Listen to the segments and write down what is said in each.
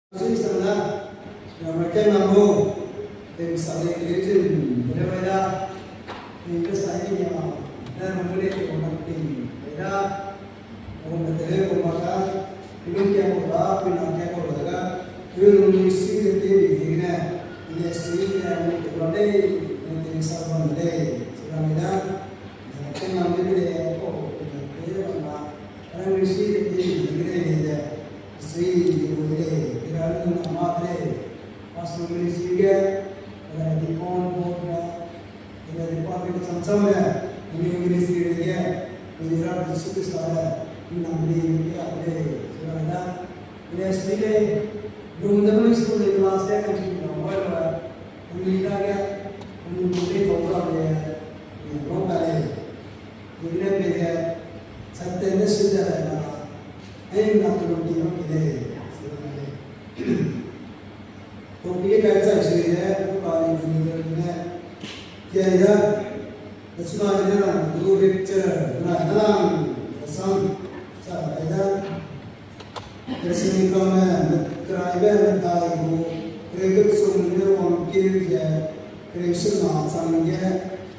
Sana mereka mampu misalnya kerjaan berbeda itu saya yang dan memulai orang tim beda orang betul orang film yang berapa film yang berapa film mesti ini yang berapa nanti misalnya sekarang mereka mampu dia orang mesti ini Amadre, Pastor Ministerial, di Pondok, di Departemen Samsung, di Ministerial, di Raja Sukusara, di Namri, di Ade, sekarang ini sebenarnya belum dapat sekolah kelas yang kami nampak, kami lagi kami program dia, program ini beda, satu sudah ada, ini nak belum dia. तो ये कैसा शरीर है वो काली दुनिया में क्या है इसका इधर दो पिक्चर ना नाम सम साइडा जैसे निकल में क्राइबे में ताई को क्रेडिट सुनने वालों के लिए क्रेडिट ना समझे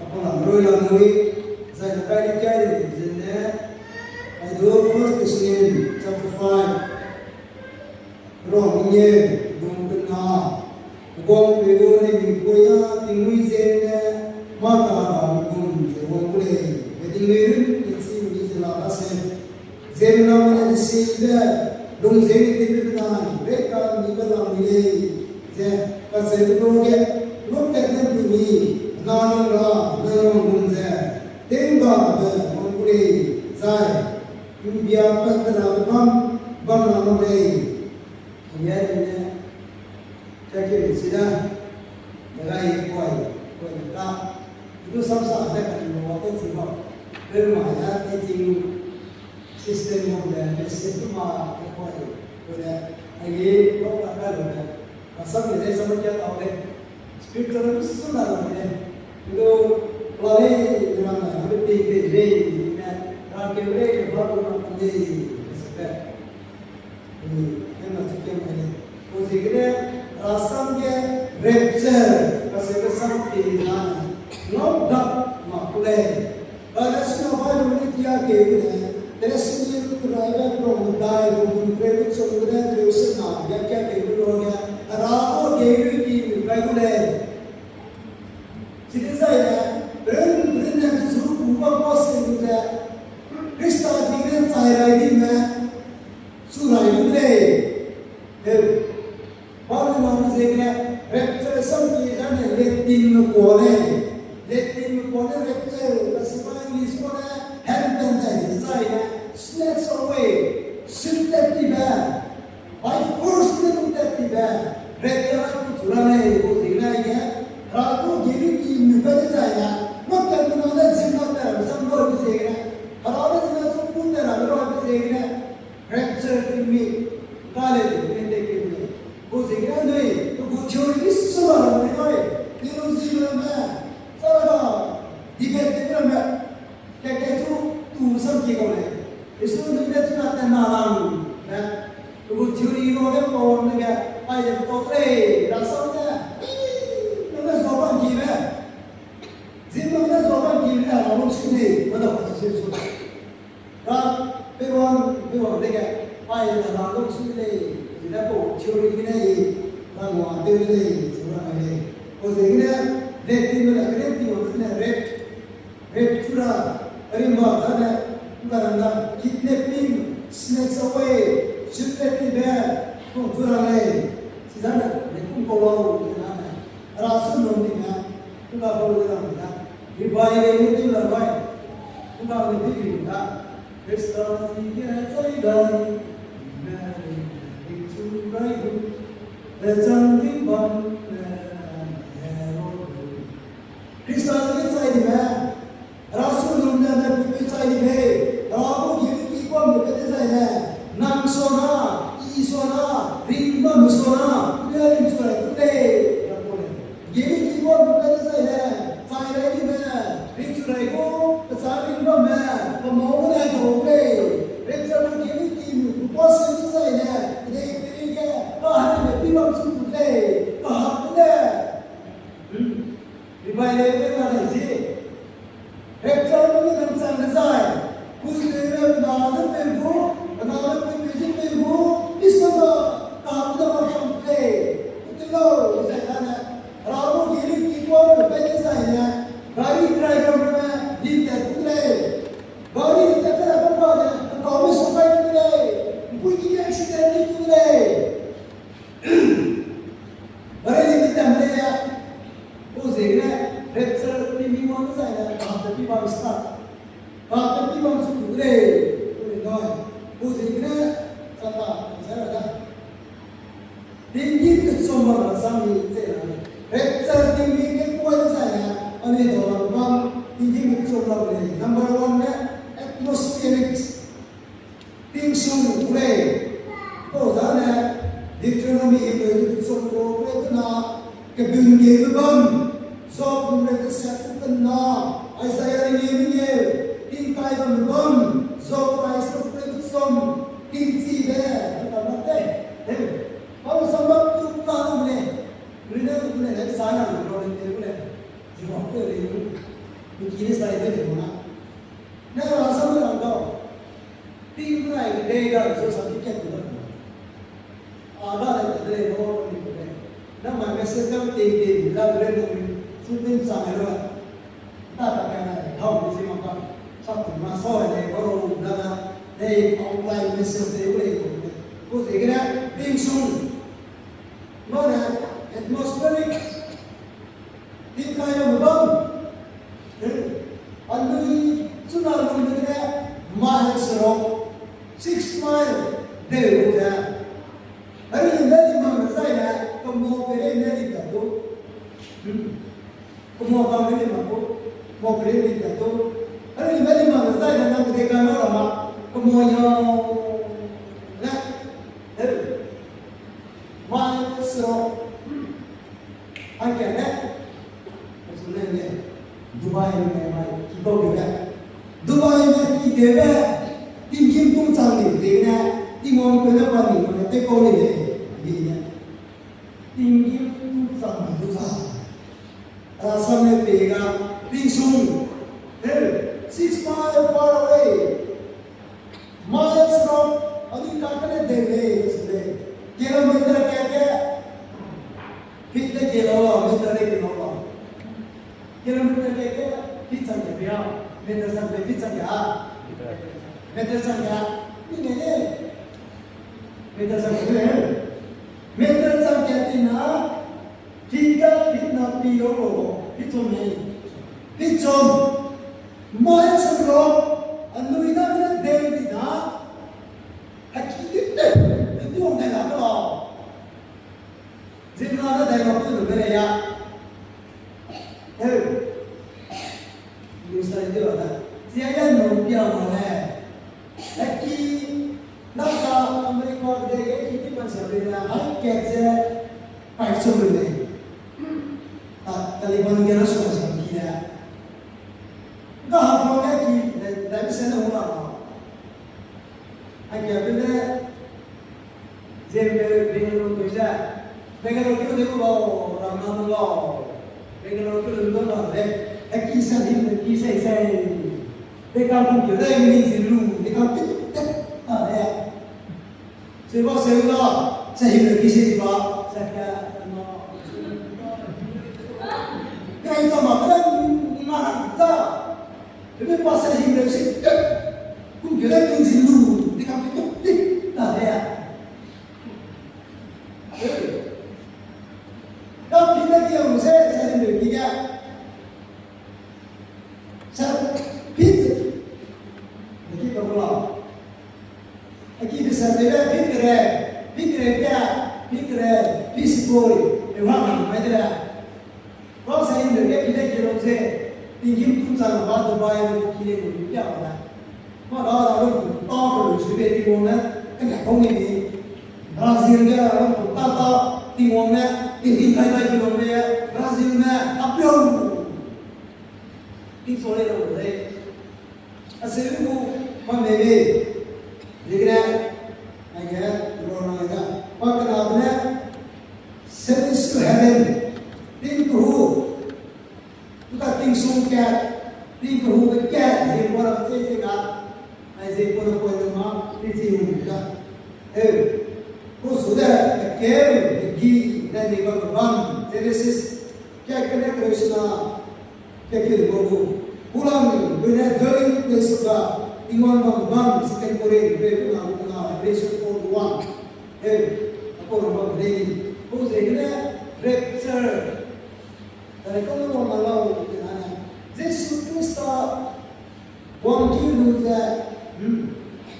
अपन रोइला मुई साइड पर क्या है जिन्हें आई दो फर्स्ट क्वेश्चन चैप्टर 5 रोमिये Dumna gom pego ni bipoya tingui zene mata gom jewole bedingirin isi ni jela ase zemna mane sinde dum zeni tibna reka ni bala mile je kase loge loke ni nanura nayon gunze tenga be mongure zai biya patna bam bam namore ya ne jadi sudah mulai kuai tak itu sama ada kan waktu sebab bermaya teaching sistem modern sistem kuai boleh lagi kau tak ada pasal ini sama dia tahu deh speed terus sudah ada itu lari dengan lebih tinggi dan kembali baru nanti sebab ini masih kembali posisinya rasam ke rapture kasih kesampaian no doubt makule pada semua manusia ke terus ini driver promodai untuk kredit semudah terus nak ya ke dulunya rapo ke di makule jadi saya benar suruh buat pos itu Krista tinggal saya ini surai itu Baru nama saya representasi kita Latin kone representasi bahasa Inggris kone help dan saya snatch away sintet tiba by force sintet tiba representasi curane itu dinainya ragu jadi di muka saya maka mana jemaah sambal bisa kalau ada sempurna ada bisa representasi ini kali वो जिक्र नहीं तो कुछ और किस सवाल में कोई तीनों जीवन में सारा डिबेट डिबेट में क्या क्या तू सब की कौन है इसमें डिबेट सुनाते हैं नालाम है तो वो थ्योरी लोगे कौन ने क्या आए जब तो प्ले रास्ता में तो ज़बान की में जीवन में ज़बान की में हम लोग सुने मतलब अच्छे से सुने रात बेवान देखे आए जब हम लोग सुने Kita pun curi ini, orang ada ini, orang ada. Kau segera rating mana rating mana rate curah, rimba sana, bukan anda kidnapping, snatch away, shooting bad, kau curah leh. Siapa? Lekung kalau mana? Rasul nomornya, bukan kalau orang mana. Dibayar ini tu lah bayar, bukan lebih kita. Pesta tiga saya Jangan bang, Kristus itu saya di mana? Rasul dunia nabi itu saya di mana? Rabu jadi kita berkata saya, nam sona, i sona, rimba sona, dia rim sona itu deh. Jadi kita berkata saya di mana? Ricu itu, besar rimba mana? Pemau mana itu deh. Ricu itu jadi kita, puas itu saya, ini kita, bằng sự cụ thể cả học vấn đề vì vậy nên cái là gì hết cho những cái thằng sang nó dài cụ thể là nó rất bền vững và nó rất bền vững ít sau đó cả một đồng học cụ thể cái lâu giải ra này rồi một cái lý quan của cái giải này gái đi trai cầm ra đi tại cụ thể gái đi tại cái là không bao giờ có một số cái cụ thể vui cái accident đi cụ thể vậy thì cái tầm này cô dễ này hết giờ thì mình muốn cái giải này học tập đi vào start học tập đi vào sự cụ thể rồi cô dễ này sao ta sẽ là gì tin tin cái số mà là sao thì thế là hết giờ thì mình cái quay giải này anh ấy đó là con tin tin cái số là này number one này atmospherics tin số cụ thể cô giáo này Deuteronomy itu sungguh kena kebunyi beban, so mereka satu kena Isaiah ini tingkai beban, so Christ itu som tinggi deh, kita nanti, kalau sebab tu kalau mana dari sana kalau itu mana, jawab tu ini saya itu mana, nah rasa mana tahu, tinggal deh so sampai kita ada yang terlihat orang ini, nama mesej kami tinggi, lalu mereka sudah sangat tak pakai tahu mesti makan satu masa ini baru dah dari online mesej itu, kau segera langsung, mana atmosferik, tingkai yang beban, anu sudah lalu mereka mile serong 6 mile dari rumah. Hari ini di mana saya kamu beri di jatuh, kamu kamu beri mampu, mau beri di jatuh. Hari ini di mana saya nak berikan orang kamu yang nak, mana serok, angkat sebenarnya Dubai ni kita juga, Dubai ni kita tinggi pun canggih, dia tinggal kenapa ni, mana tekor ni. tinggi itu sangat besar. Rasanya pegang langsung. 6 miles far away. Miles from अभी काटने देंगे इसलिए किलोमीटर क्या कितने kilometre kilometre क्या कितना क्या मीटर संख्या कितना क्या मीटर संख्या ini मीटर संख्या मीटर संख्या तीना tiga fitna piro itu nih pichon mai sebro anu ina ina dewi na akite itu orang nak apa jadi ada dari waktu itu beraya Musa itu ada siapa numpia mana lagi nafsa Amerika dia itu macam mana hal kerja pakai sebelum Taliban kira semua sama kita. Dah apa lagi? Dari sana orang. Aja bila jembe Bengaluru kerja, Bengaluru itu dulu bawa ramai bawa. Bengaluru itu dulu bawa. Kisah saya. Dekat pun kita ini dulu, dekat itu ada. Sebab saya hidup kisah juga saya Kaya sama kan marah kita, tapi pas saya hidup sih, pun kita tinggi dulu di kampung itu, tak ada. Tapi kita dia saya hidup dia, saya pintar, lagi berapa? Lagi besar dia pintar psikologi, orang macam Kalau saya ini kita kira saya tinggi tu sangat bagus bayar kini pun dia apa? Mana orang tahu sudah di mana? Enggak tahu ini. Brazil dia orang tahu di mana? Tinggi kaya di mana? Brazil ni apa yang? Ini soalnya orang saya. Asal itu mana ni? Jadi kan, agak orang agak. Apa kenapa? cat. Đi của hùng với cat thì qua làm chơi chơi gạt. Ai chơi qua làm quay làm má đi chơi hùng cả. Cô số đây kéo ghi đây đi vào văn Genesis cái này Krishna cái bộ pulang benar dari Yesusa iman bang second Korean về na Revelation 4:1 aku orang ini cô gì cái rapture tại con nó mà lâu thì là Jesus Christ one kill loser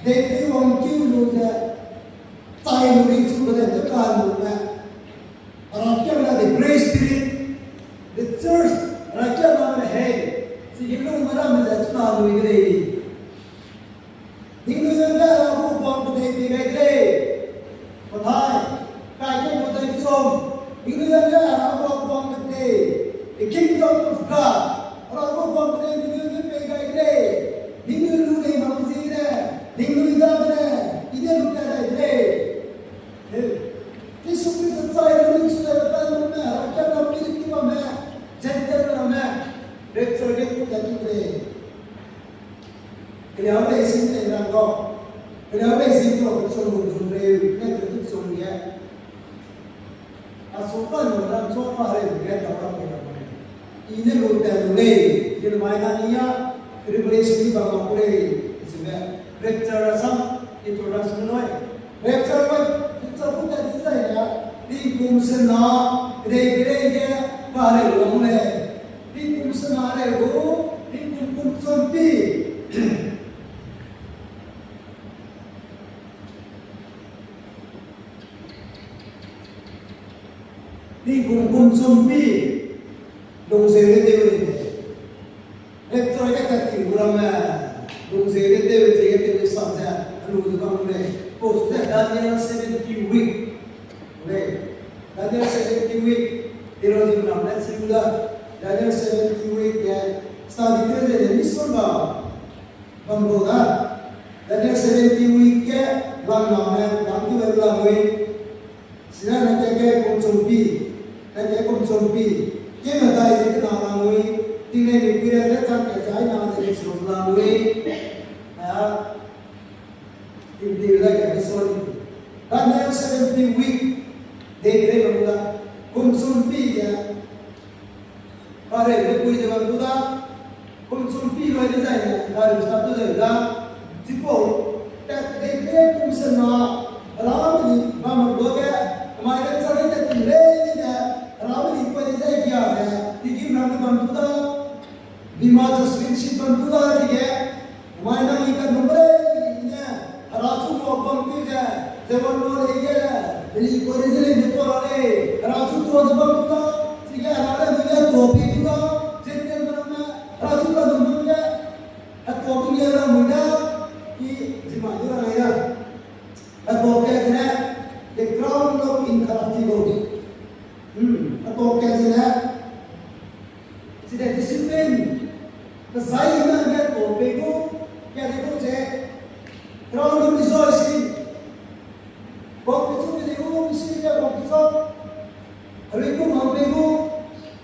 they one kill loser tai nó đi xuống cái tất cả mọi người Rakyat lah the Grace Spirit, the church, rakyat lah hey, si Hindu mana mana cuma lu ini. Hindu yang dah aku buat benda ini baiklah, betul. Kajian betul som. Hindu yang dah aku buat benda, the kingdom of God. Orang aku buat benda ini baiklah. Hindu lu ni mampu sih dah, Hindu ida dah, ida lu dah baiklah. Yesus Kristus saya ini sudah bertemu dengan rakyat dan milik kita dengan jantan dengan rektor itu jadi boleh. Kenapa isim ini rangkau? Kenapa isim itu bersumber sumber nektor itu sumbernya? Asupan orang coba hari ini dapat berapa? Ini luar boleh. Jadi mainannya Revelation di bawah boleh. Sehingga rektor asam itu orang semua. Rektor Terbuka di saya di kumsena rege kare lomle di kumsena rego di kumsompi di kumsompi dong sere dewe rektor kata urama dong sere dewe samsa anu tukang mulai Oh, Daniel 70 week. Boleh. Daniel 70 week. Dia di mana? Sehingga Daniel 70 week ya. Start itu jadi misalnya. Banggoda. Daniel 70 week ya. Bang nama. Bang tu adalah week. Sila nak jaga konsumsi. Nak jaga konsumsi. Kita dah itu nama week. Tinggal di kira kita cakap nama jadi sebelah week. Ya. Hindi lagi sorry. Daniel 70 week. Dekre bangula konsumsi ya. Pare lekui jaman bangula konsumsi lagi saya. Hari Sabtu saya tipo. Dekre kumsena ramai bang boga. Kemarin saya tak tinggal ya. Ramai pada saya kia ya. Tiki ramai bangula. Bima jaswinsi bangula dia. Kemarin ikan nomor Rasul orang kita, zaman orang ini, beli korea ni orang ni. Rasul tu zaman kita, sehingga ada juga topi juga, jentel mana. Rasul tu zaman kita, topi ni orang muda, ini jemaah orang ayah. Topi ni, the crown of incorruptibility. Topi ni, sudah disiplin. Saya nak topi tu, क्या देखो जे crown of rejoicing baptizo में देखो मिशन का baptizo रिको मांगेगो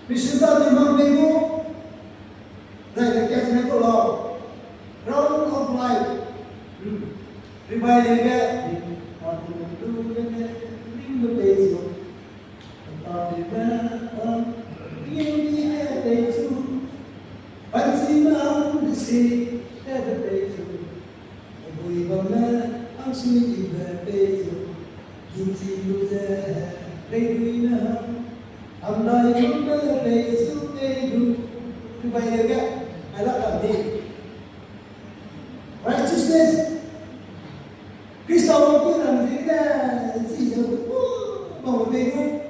मिशन का मांगेगो नहीं क्या चीज़ को लो crown of life रिवाइव लेके और तुम ने रिंग बेचो और ये है बेचो पंछी माउंट से बेचो कोई बम्मा आंसू की बेचो किंची लुज़े रेगुइना हम दाई मुंडे बेचो बेचो रिवाइव लेके अलग करते righteousness Krista orang pun dalam diri dah si jauh bawa bego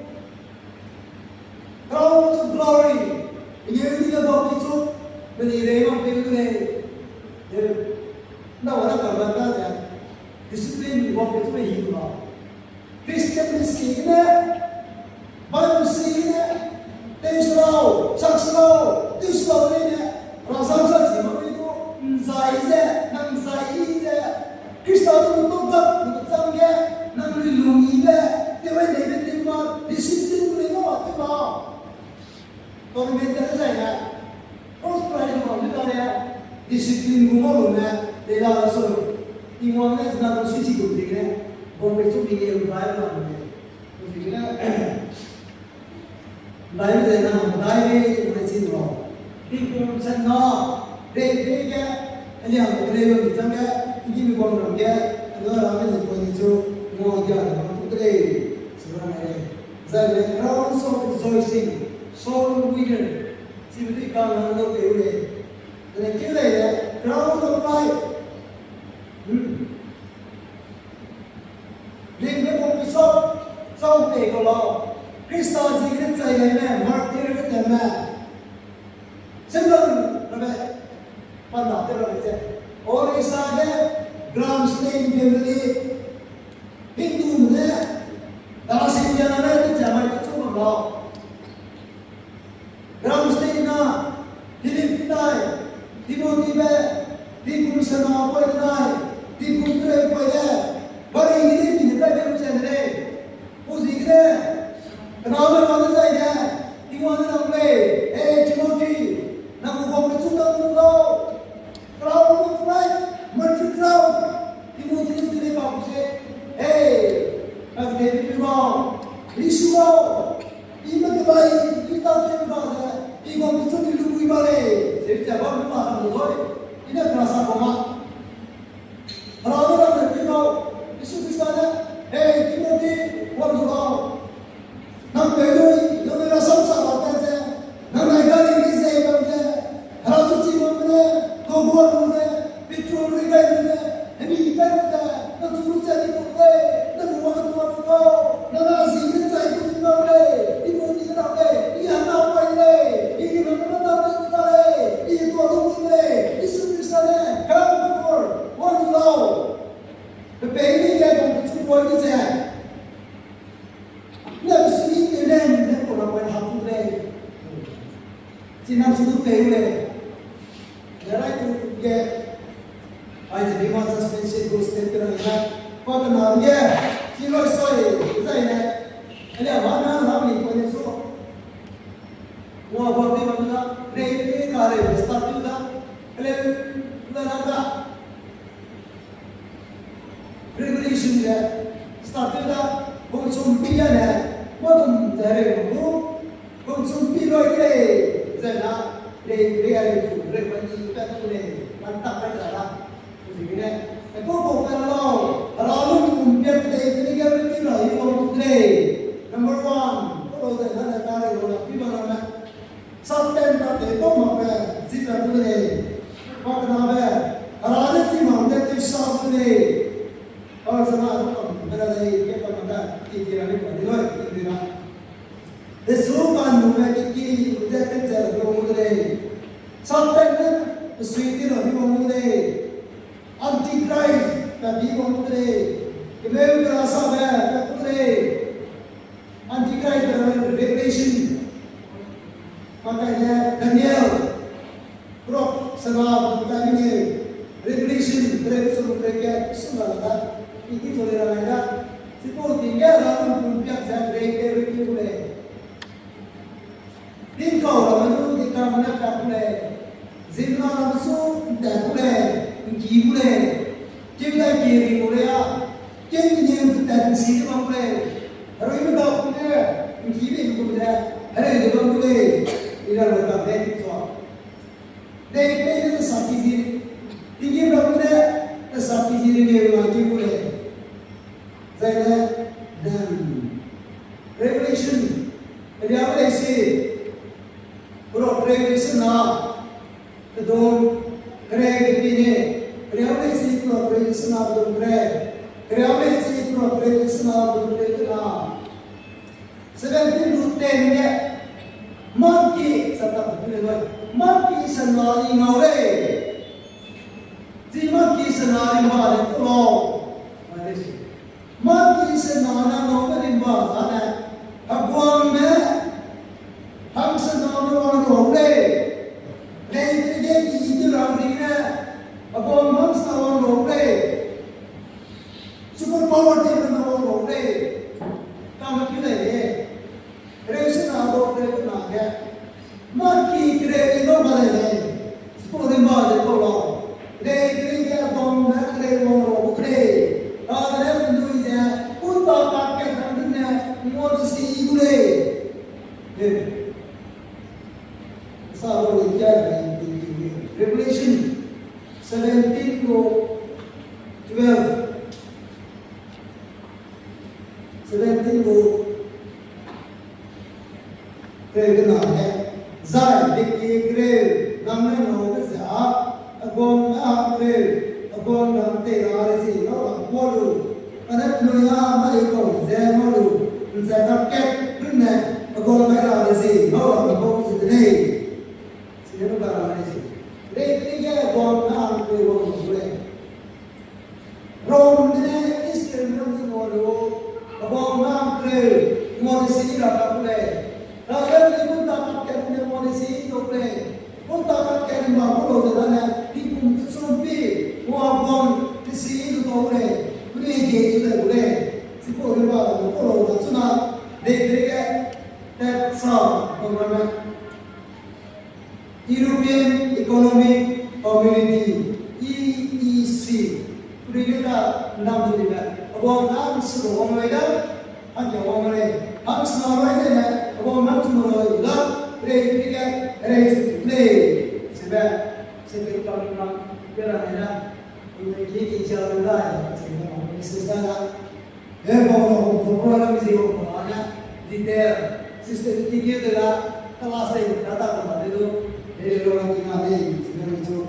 crown of glory ini dia bawa itu berdiri memang bego ni dah orang kawan ya disiplin bawa itu hidup lah Kristen miskin baru miskin tensulau sakslau tensulau ni rasa saksi mana itu nzaize nzaize Krista tu mentokat mentokat dia nang lilungi dia dewa dewa dewa disiplin mereka waktu lah kalau mereka saya first surprise mo kita le discipline mo mo na dela so tingwan na na so si ko tigre bon pe so bige ubai na mo to tigre dai de na dai ne si do tingkong san no de ke ali ang ko le mo tang ke ti mi ko no ke no ra me ko ni so mo ya na to tigre so na ne za le crowds of rejoicing soul winner Simply come and look at it. And I kill it, crown of life. Linh với một cái số sau này của nó Christos gì cái dạy này nè, Martin cái tiền nè. Xin lỗi, là vậy. Phần nào tên là vậy chứ. Ôi sao đấy, Gramstein family, Hindu nè, đó xin cho nó đấy, cái chả mày cái chỗ mà nó. Gramstein na, Philip nai, Timothy be, Tim Sana poi nai, Tim Kutre poi ya, bari ini ni kita dia macam ni, musik ni, kenapa mana saya, Timothy nak play, Timothy, nak buat percuma dulu, crowd of life, mercy crowd, Timothy tu dia bagus nak jadi pemau, risau, ini terbaik, kita terbaik. Ibu bisa dilukui balik. Jadi jawab lupa kamu boy. Ini kerasa koma. Kalau orang berpikir, Yesus Kristus, Timothy, orang tua, nak berdui, yang merasa sahabat saja, nak naik kali ini saya saja. Kalau suci mana, kau buat mana, betul mereka mana, ini kita mana, nak suruh jadi mana, nak buat apa, nak nasi kita saya pun mana, Timothy mana, ia nak apa ini? Come forward, one love. The baby that will be born is there. Never see the land that will have to play. See, now to play with. The right to get. I did not want to spend those things on that. But now, yeah, she was sorry. Is that? And yeah, one man, how many for this? वो अब अपने बंदा रेट का रे स्टार्टिंग का पहले लगा था रेगुलेशन है स्टार्टिंग का कंsumption है वो तुम जारे वो कंsumption लोगे जना रे बंदी पे तो ले मंता पे चला ठीक है तो वो कर लो रालू तुम पे इतनी क्या भी नहीं वो तुमने नंबर 1 तो जना ना कारे वो भी बनाना Sometimes they don't have zip today. What can I another thing on that is soft today. Or some other day, get on that. The slogan movement is that today. Sometimes the sweet of people today. Antichrist, the people today. The very grass of air today. Antichrist, the revelation. Makanya Daniel, Prok, Sebab, Daniel, Revelation, mereka semua ada. Ini boleh ramai. Siapa tinggal dalam kumpulan saya mereka boleh. Tingkau ramai kita mana tak boleh. Zina langsung tak boleh, pergi boleh. Kita kiri boleh ya. Kita yang tak sini boleh. Hari ini tak boleh, pergi boleh. Hari ini tak boleh. Ira berkata betul. Dekatnya itu sakit diri. Tinggi berapa sakit diri ni lagi boleh. Saya dan Revelation. Jadi apa isi? Pro Revelation na. Kedua kerja ini. Apa isi pro Revelation na kedua kerja. Apa isi pro Revelation na kedua kerja. 17 to 10 ni. Monkey, sabta betul tu. Monkey senari ngore. Di monkey senari balik pulau. Monkey senari ngore balik ada. Abuang me, ham senari orang ngore. Lepas itu itu orang ni. Abuang mang senari orang ngore. Super power dia orang ngore. Kamu kira ni? Reason ada orang ngore. Monkey kira itu mana ni? what is the evil? Revelation 17 to 12. 17 to cái nào nhé giải định kỳ kêu năm nay nó cái giá gồm áp kêu gồm năm tệ là gì nó là qua đủ anh ấy nuôi ha mà yêu cầu dễ mà đủ mình sẽ tập kết lúc này gồm cái là gì nó là gồm gì thế này thì nó là gì đây cái gồm áp kêu gồm gì đây Rome này Israel nó gì ngồi đủ gồm áp kêu ngồi gì là các đây Rakyat ini pun dapat kerana monisi itu play, pun dapat kerana bahawa orang di pun tersumpi, wabon di sini itu play, play game sudah play, siapa orang bawa, orang tak sunat, mereka tak sah, orang European Economic Community (EEC), mereka nama juga, orang nam seluruh orang mereka, hanya orang mereka, hanya seluruh mereka. Kalau nak semua orang play sebab sebab kalau nak berada ini kita jalan sebab misalnya kalau orang mesti orang di sistem kita adalah kelas yang datang kepada itu dari orang kita ini sebab itu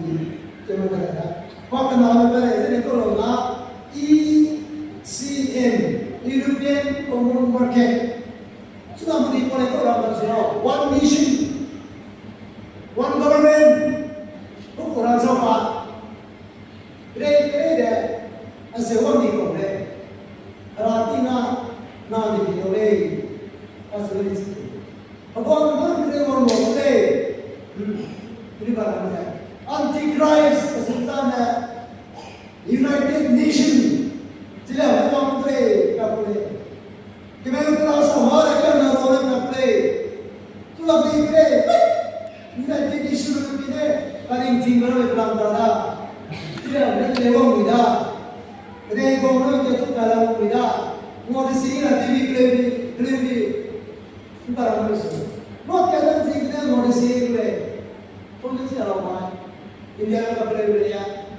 cuma berada. Kalau nama berada itu orang ECM European Common Market. Sudah menipulai orang nasional, one nation, one government, bukan orang sopan. Kira-kira asewan di komplek, ratina na di komplek, asewan di situ. Agak kira orang komplek, ini barangnya. Antichrist kesultanan United Nation, tidak orang komplek, tak boleh. Kita kalau sama orang nak play, tu lagi play. Kita jadi suruh play, paling tinggal di belakang. Tidak ada lewat muda. Ada orang yang tu kalau muda, mau di sini TV play. Kita orang mesra. Mau kita sini kita mau di sini play. Kau ni siapa orang? India ka play ya.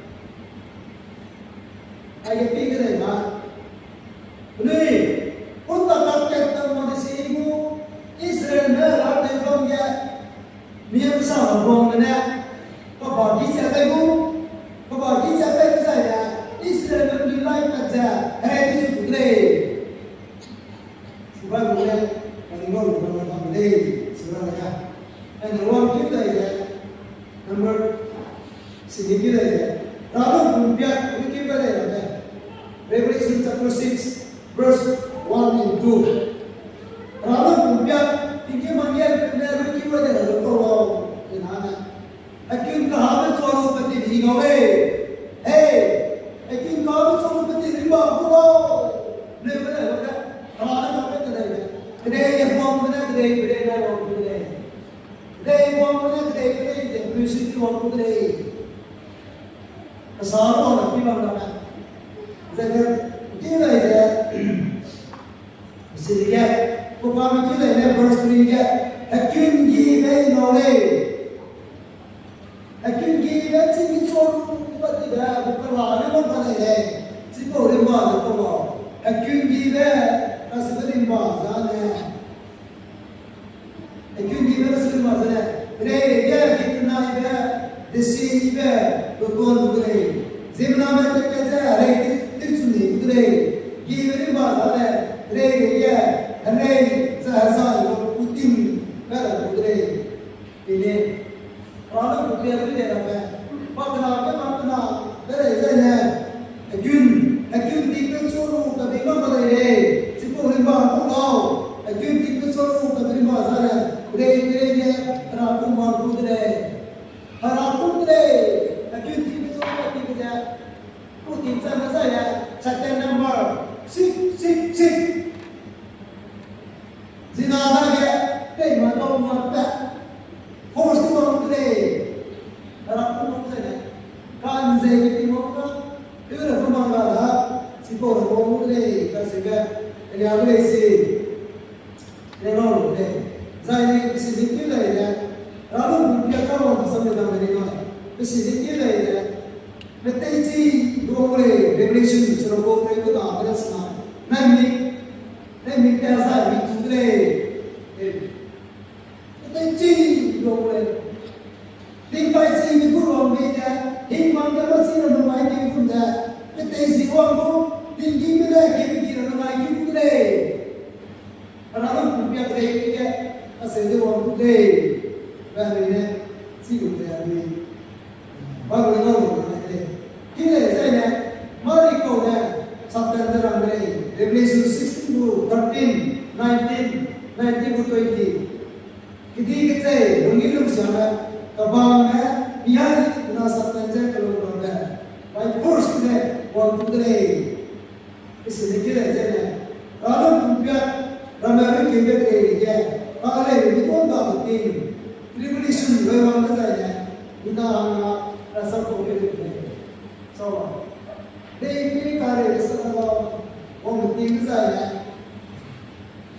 Ayat tiga ni mah. Ni. Untuk rakyat Malaysia itu Israel merah dengan dia biasa orang mana kebagi siapa itu saya Israel menilai kerja hari itu boleh sebab boleh kalau orang boleh sebenarnya dan orang kita ya nomor sedikit ya lalu biar kita ada Revelation chapter 6 verse 1 and 2. Lalu kemudian tinggi manggil benar kita ada kalau kenana. Akin kahabat soal peti di gawe. Akin kahabat soal peti rimba kulo. Benar. Kahabat apa kedai? Kedai yang buang benar kedai yang buang kedai. Kedai buang benar kedai musik buang kedai. Kesaran apa bang? Jadi kita ya. Sehingga upama kita ini bersedia akin gibe nole akin gibe sini cuma tidak bukan lagi bukan ini sih boleh malah kalau akin gibe kasih rimbasannya akin gibe kasih rimbasannya dia kita naik desi be bukan bukan zimna mereka kerja hari itu sini bukan gibe rimbasannya Raya, raya sahasa itu puting kalau putri ini kalau putri apa dia apa? Makna raya Agun tipe suruh tapi mana raya? Siapa rimba pulau? Agun tipe suruh tapi rimba sana. Raya rapu putri. Agun tipe suruh tapi dia putih sana saya. Satu nombor. Sik. Zinada ke matau mata. Force tu orang tu harap tu orang tu kan zai tu orang tu. Itu orang tu mangga si orang tu kasih ke. Ini apa sih? is the killer. But they see revelation which are both very good others now. Let me tell you today. But they see Think by seeing the good on me there, he might never see on my game from there. But they see one more, then give me that, give me on my game today. Another could be a day again, I say they want today. Well, see you there. What we know. Here is a Mariko there, September and Revelation 16 to 13, 19, 19 to 20. Kiti kita, mungkin siapa, kabang eh, biar kita September kalau ada. By force kita, waktu kita, istilah kita. Kalau kita ramai kita kita, kalau kita pun tak betul. Revelation berapa kita, kita rasa kita. So, they make a sort of one of the things I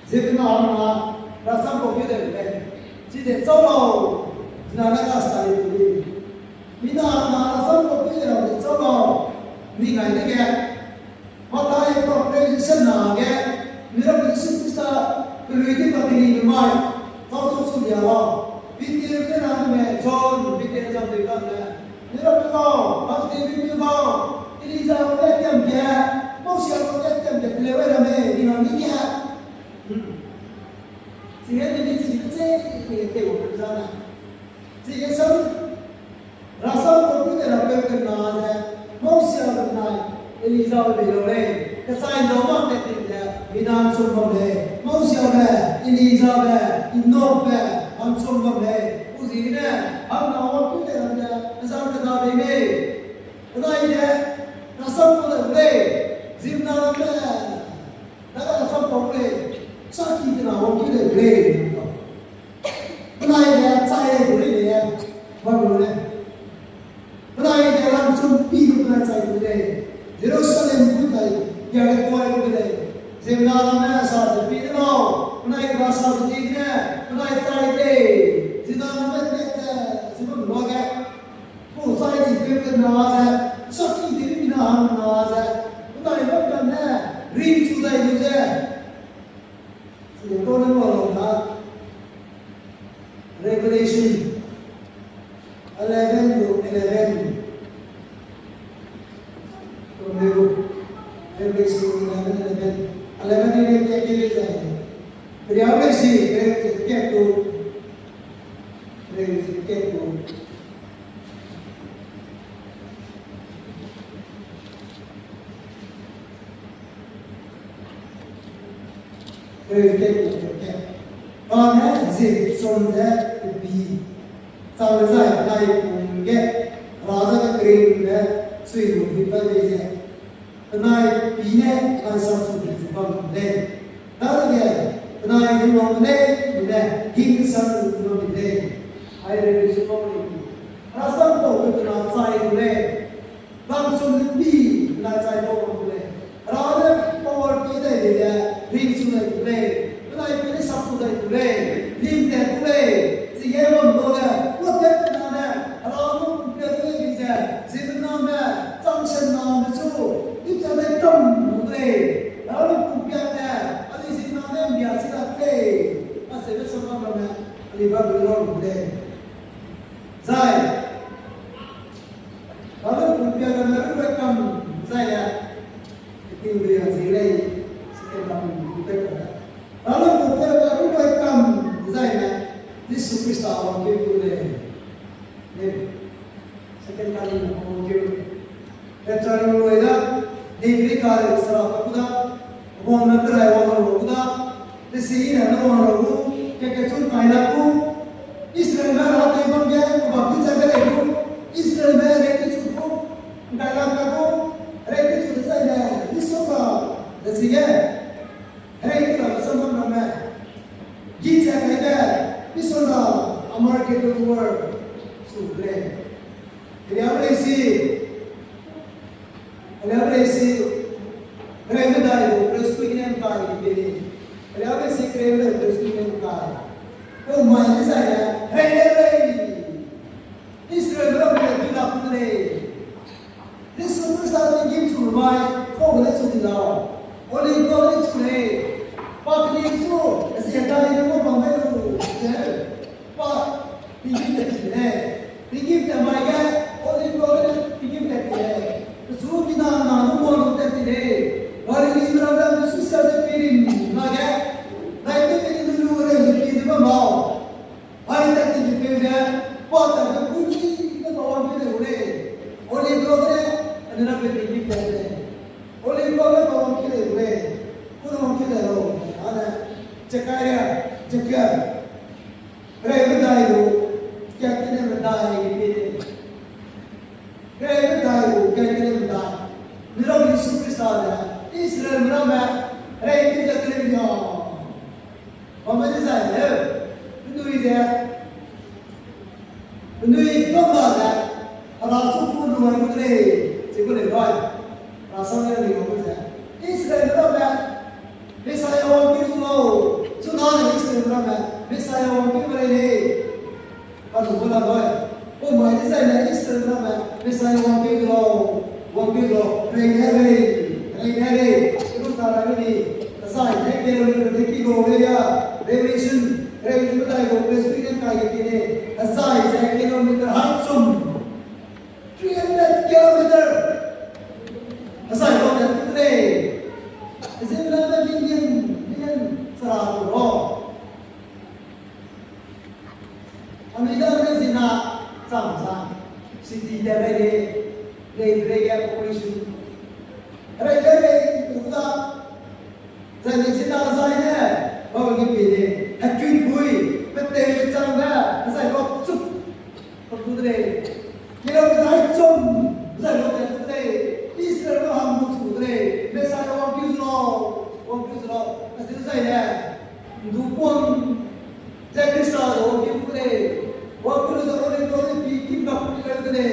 Zipna Rasam computer, see the solo, Nanaga started to be. Mina Rasam computer of the solo, Mina again. What I corporation again, Miracle Sister, the reading of the mind, thoughts of the law. We did the John, we did something on that. Miracle, but they will go. It is a welcome here. Most of them get them to play with me, you know, India. See, I didn't see the same thing. See, yes, sir. Rasa computer of American most of the night. It is all below. The sign of what they did there, we done some of them. Most of them, it is all there, in no bed, on some of them. Who's in there? I'm not what to them there. Sao cái nào đi mê, cái này nhé, nó xong có thể về, dìm nào mẹ, đã là xong có về, sao khi cái nào không chỉ để về, cái này nhé, sai đây của đây nhé, vâng rồi đấy, cái này nhé làm chung pi của cái này sai của đây, Jerusalem của đây, nhà cái quay của đây, dìm nào mẹ sao để pi thế nào, cái này là sao để gì nhé, cái này sai đây, dìm nào mẹ dìm nào nói cái sai thì cái nào sao khi thì cái nào cái này vẫn còn nè riêng chủ đây như thế thì tôi nói vào là Revelation 11 to 11 còn nếu Revelation 11 ini क्या किया जाए Revelation क्या तो Revelation क्या तो còn hết dịch xuân thế bị sau đó giải này cùng cái hóa ra cái kênh này suy một cái vấn đề gì cái này bị này là sao suy một cái vấn đề đó là cái này thì vấn đề này khi sao một cái vấn đề ai đây sẽ có cái là sao có cái nào sai cái này làm xuân bị là sai có vấn đề đó là power cái này là riêng xuân này cái này cái sắp xuân này cái này lim tiền cái này thì em làm đồ này quốc tế cái nào này đó nó cái gì vậy gì cái nào này trong sân nào mà chú ít cho nên trong cái này đó là cũng biết này anh ấy gì nào này bây giờ là cái anh sẽ biết sao mà này anh ấy bắt đầu làm cái này sai đó là cũng biết là nó phải cầm sai à cái điều gì đây sẽ làm cái này đó là cũng biết là nó phải cầm sai này This superstar will give you the second kali will give that time will that deeply kali sara kuda wong na krai wong kuda the scene na wong ro ke chun kai la ku Israel ma ra te bang ya ba ki cha ke ku Israel ma re ke chu ku dai la ka ku re ke chu sai na isoka the scene re ke la sa ma ma ji cha ke da This one a market word so great. Kaya si krema tayo, presto inem tayo dito. Kaya si krema presto inem tayo. Oh my desire, hey. Israel ram ke dina Jaga, Ray Dayu, Captain Dai, Ray Dayu, Captain Dai, Miram Superstar, Israel Rama, Ray Jackalion. What is that? Do it there. Do it, come back. Alasu pun dua putri, cikgu lewat. Rasanya lebih bagus ya. Israel Rama, Messiah orang Kiriulo, Sunan Israel Rama, Messiah orang Kiriulo. Kalau bola boy, oh mai Israel Israel Rama, Messiah orang Kiriulo, Renggari, itu salah ini. Saya kilometer kilometer revolution betul itu presiden kaya gini. Saya kilometer hancur 300 kilometer. Saya orang putri. Saya berada dengan 100 orang. Amerika ni sina sama city level population. Reggae itu Jadi sina saya bawa gini, hakun bui, betul betul dah, saya kau cup, putri, kita berjaya jom, saya kau putri, Israel kau ham putri, saya orang Israel, asal saya dukun, saya Kristus orang putri, orang bikin bapa putri,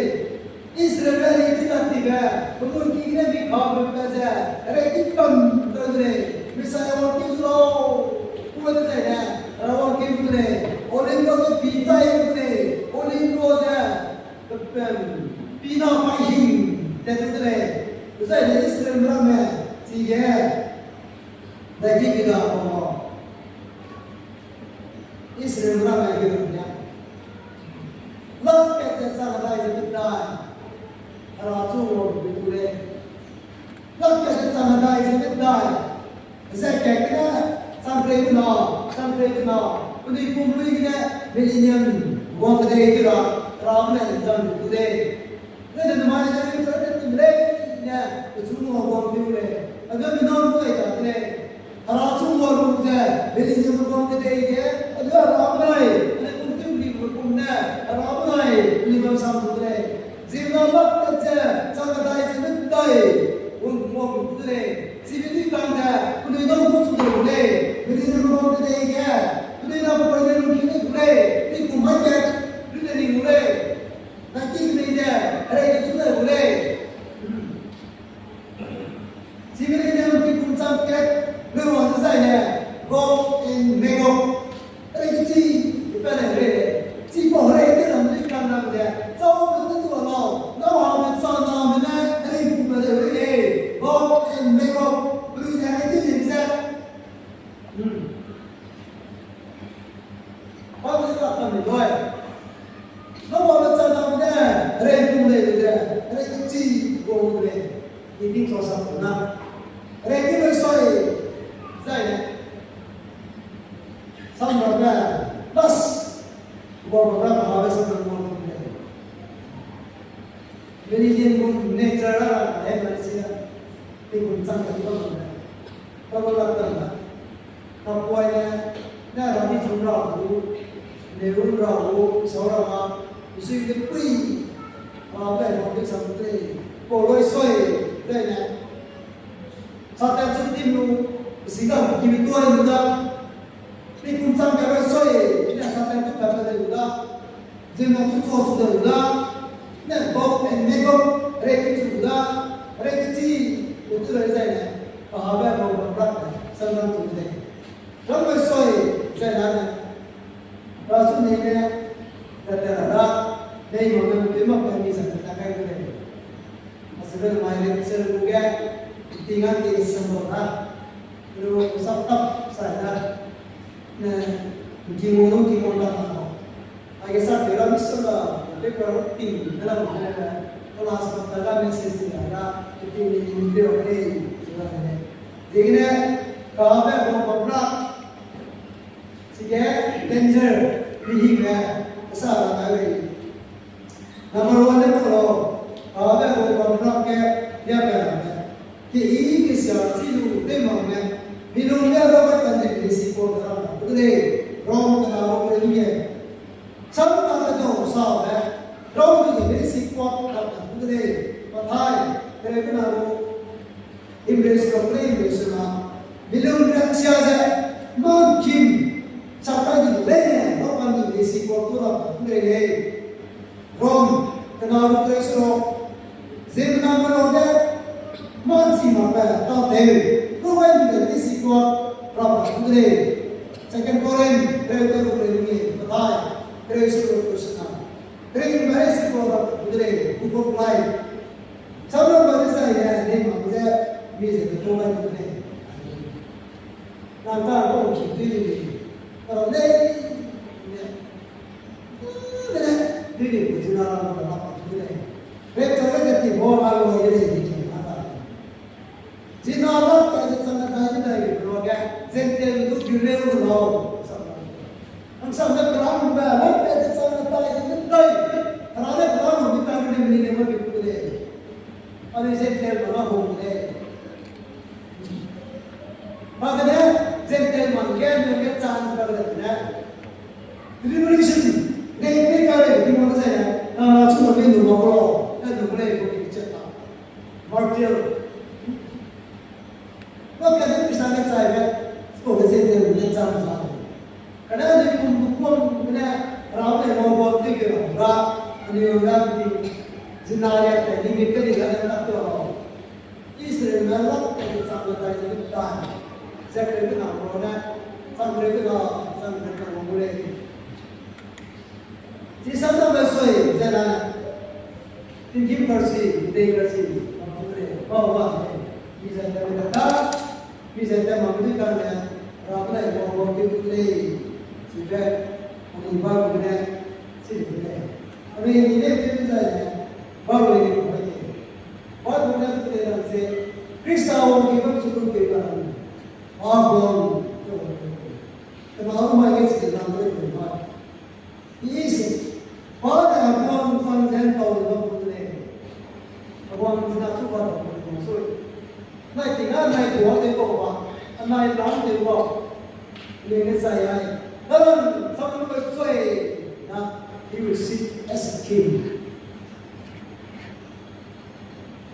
Israel dari tidak tiga, betul kita bikin baca, rekipan putri. Misalnya orang Israel, buat saja, orang Kipre, orang itu pita itu, orang itu saja, pina pahing, tetere, misalnya Israel berapa, tiga, lagi kita apa, Israel berapa kita, lalu kita sangat baik kita, rasul betul, lalu kita sangat baik kita. Saya kira sampai kena, untuk kumpul kita belinya buat kedai kita, ramai jangan kedai. Jadi mana jadi kita belinya, semua buat kedai. Agar minum kedai tak kedai, harus semua rumah belinya buat kedai dia, agar ramai, untuk kumpul ramai beli bersama kedai. Jika kerja sangat baik sebentar, untuk buat kedai. Sibiti bangga, kudu itu musuh boleh, beli rumah kedai dia, kudu itu apa yang mungkin boleh, ini kumaja, kudu ini boleh, nanti kedai dia, ada yang sudah boleh. Sibiti dia mungkin kumsam ket, rumah saya, go in mego, ada yang si, apa yang boleh, si boleh itu namanya kan dia, jauh betul tu Allah, kau harus sana mana, ada yang boleh, go in mego. Apa yang akan dibuat? Kalau ada cara mana, regu boleh, regu ci boleh, ini susah pernah. Regu bersoi, saya, sama berapa, plus, berapa harus berapa boleh. Jadi dia pun natural, Malaysia, dia pun sangat bagus. Kalau datang, nampaknya, nak ramai jumlah tu. Nếu rau sáu rau suy cái quy vào đây một cái sầm tê cổ lôi xoay đây này sao ta chưa tìm luôn xí đồng kịp tôi nữa đó đi cùng sang cái lôi xoay là sao ta chưa gặp được đó riêng nó chút cho chút được đó nên bốc nên mê bốc đây cái chủ đó đây cái chi của tôi lấy đây này ở bên một bậc này sang năm tuổi này rất lôi xoay đây này Rasul ni kan kata dari mana memang kami sangat takkan kita. Masalah mahir besar juga tinggal di semua. Lalu sabtu saja. Nah, gimana tak tahu. Agak sahaja dalam Islam, lepas itu dalam kelas pertama mesti ada itu video ini sebenarnya. Jadi kalau ada beberapa Sige, danger, lihiga, kasara tayo. Number one na po, ada ko pagprak ke dia berada. Ki ini kisah silu demang ya, minum dia dapat tanda risiko dalam. Betul. chấm ta cái đầu sao đấy đâu thì cái sĩ quan gặp cái này và thay cái này cái nào English của cái English mà bilung rằng chia ra mang kim sao cái gì đấy nè nó còn những cái sĩ quan tôi làm cái này Rom cái nào cũng thấy số Zim nam vào đấy mang gì mà về tao đều không ai bị cái sĩ quan làm cái này second Korean cái tôi cũng lấy nghe và thay cái này số của số Kaya yung mga siguro, udre, upopulay. Sobrang bagay sa iya, hindi mga music, tulad mo na eh. Nanta ako, hindi. Pero hindi ko sinarang mo na hindi. Pero sa kanya, mo malo hindi hindi nata. Sinarang kasi sa nakain na yun, pero kaya sentel ito guleo mo. Ang sabi ko lang ba, pwede sa natayo ng tayo. Karena kalau kita boleh beli lewat itu deh, ada sentel mana home deh. Makanya sentel mungkin chance berada. Revolution, ini kalau di mana saya, cuma beli dua kilo, dan dua kilo itu cetak. Martial, makanya misalnya saya, sekolah sentel boleh chance lah. Karena di pun punya ramai mau buat tiga, Ini orang di jenayah ini mereka tidak ada tahu. Israel malah kita sampai tadi kita, saya kira kita mana, sampai kita memulai. Di sana besok jalan, tinggi kursi, memulai, bawa, bisa kita datang, bisa kita memberikan ramai orang memulai, sudah menimba mengenai sini. अभी ये चीज़ है बाबू ने बताया बहुत बड़ा तेरा से क्रिस्ताओं की बात शुरू के कारण आप तो मालूम है कि इसके नाम ले बात ये से बहुत अपन फंक्शन का उद्भव होने अब हम जितना सुपर होने सो नहीं तीना नहीं हुआ देखो बा नहीं लांग देखो लेने से आए तब सब लोग सोए ना he will sit as a king.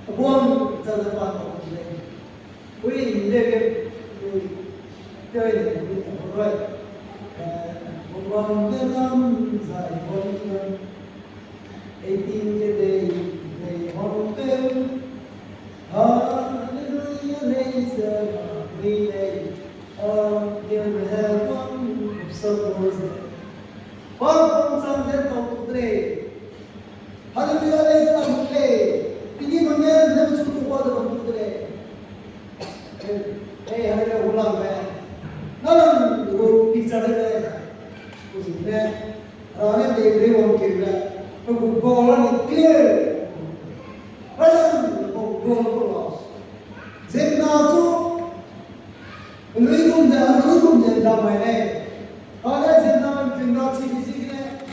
Upon the part of the day, we live right. Upon the nuns, I want them. 18 day, they want them. Hallelujah, laser, relay. Give heaven, suppose. Walaupun sampai tahu putri, hari biar kita putri, tinggi mana kita suruh buat dalam putri. Hari kita ulang ber, nalar itu bicara ber, usutnya, orang yang diberi uang kira, penggolan clear, orang penggolan pulas, sebenarnya itu damai ni. Ada sebenarnya sih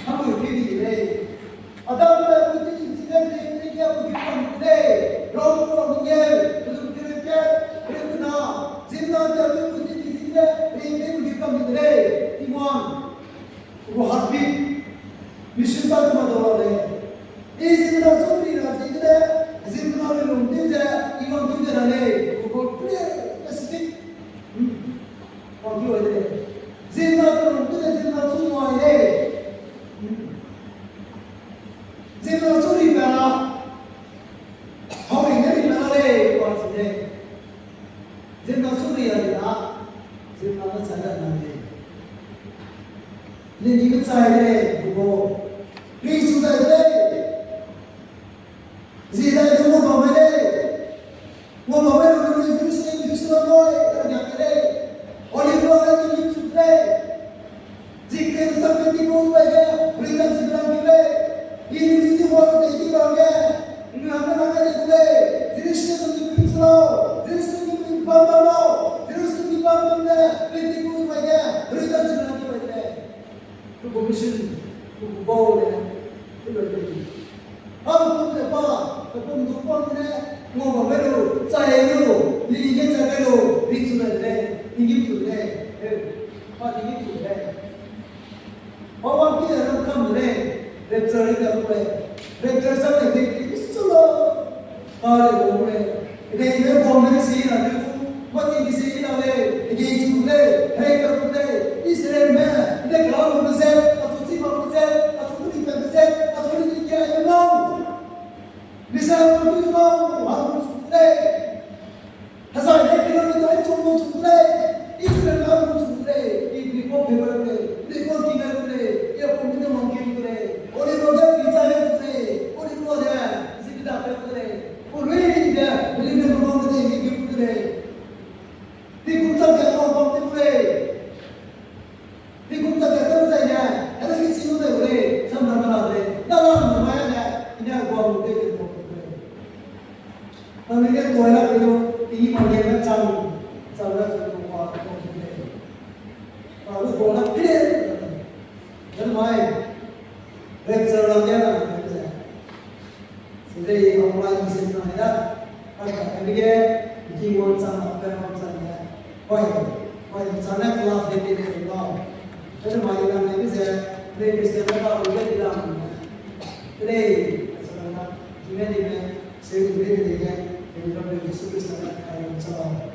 हम उठी दी रे अदम में उठी जिसने ने क्या उठी हम दे रोम को मुझे तो तेरे क्या फिर ना जिंदा जब उठी जिसने ने उठी हम दे ईमान वो हड्डी विशुद्ध मदोला ले इस जिंदा सोरी ना जिंदा जिंदा में लुंडी जा ईमान तुझे रहने वो पूरे स्पेसिफिक और क्यों है जिंदा तो लुंडी जिंदा सुनो है Zimmer Suri Bana, how in every Malay was today. Zimmer Suri Arena, Zimmer Saturday. Then you say, to go. Please to the day. Zida to move away. Move away from the Christian, you still boy, and young day. Or you go and you to play. Zikir something move away, bring us to the ini di bawah tadi bangga, ini apa namanya dulu? Terus tu dipikirlo, terus tu dipikirlo, terus tu dipikirlo, nanti kau bangga, berita sudah bangga. Tu komisi, tu bawa tu bangga. Apa tu apa? Apa tu apa ni? Mau bawa saya lu, ini kita saya lu, ini sudah ini sudah, ini sudah. Orang kita orang kamu 랩처를 때문에 랩처를 때문에 있어요. 가을에 오래 근데 이런 범죄를 시인하고 뭐지 시인하래 이게 죽네 해결돼 이스라엘만 근데 그런 것에 아소치 먹는데 아소치 먹는데 아소치 이게 뭐 미사일 먹는 거 왕을 죽네 하사 해결돼 좀 죽네 이스라엘 왕을 죽네 이 미국 배우는데 미국 기가는데 이 범죄는 멍게인데 우리 뭐가 비자는데 우리 뭐냐 이집다 배우는데 우리가 우리는 뭐는데 이게 뭐는데 이 국가가 뭐 때문에 이 국가가 떨어지냐 하나님 지도에 우리 참 나가는데 나라는 뭐야 그냥 뭐 되게 뭐 그래 하나님의 도와라 그리고 이 관계가 참 잘라주고 와 그래 바로 도와라 그래 정말 백설하게는 그래 근데 이 엄마가 있는 아니라 아까 그게 기본 상 앞에 감사냐 거의 sana kelas DPD itu, jadi macam ni bisa, ni bisa apa udah tidak mana, jadi sekarang ini saya udah jadi kan, jadi kalau Yesus Kristus akan mencoba,